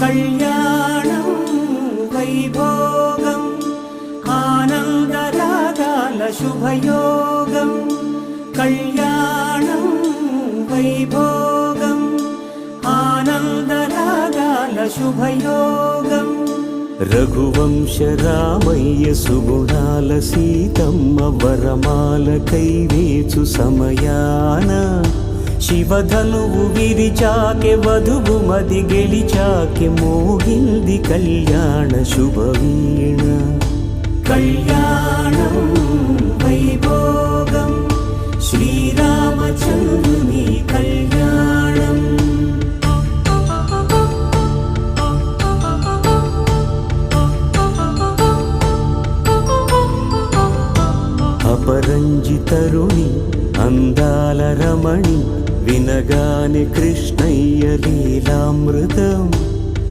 కళ్యాణం వైభోగం ఆనందరాగాల శుభయోగం కళ్యాణం వైభోగం ఆనందరాగాల శుభయోగం రఘువంశ రామయ్య సుగుణాల సీతమ్మ వరమాల కైవేచు సమయాన శివధనువు విరిచాకె వధువు మది గెలిచాకె మోగింది కళ్యాణ శుభవీణ కళ్యాణం వైభోగం శ్రీరామచంద్రుని కళ్యాణం అపరంజి తరుణి అందాల రమణి వినగానే కృష్ణయ్య లీలామృతం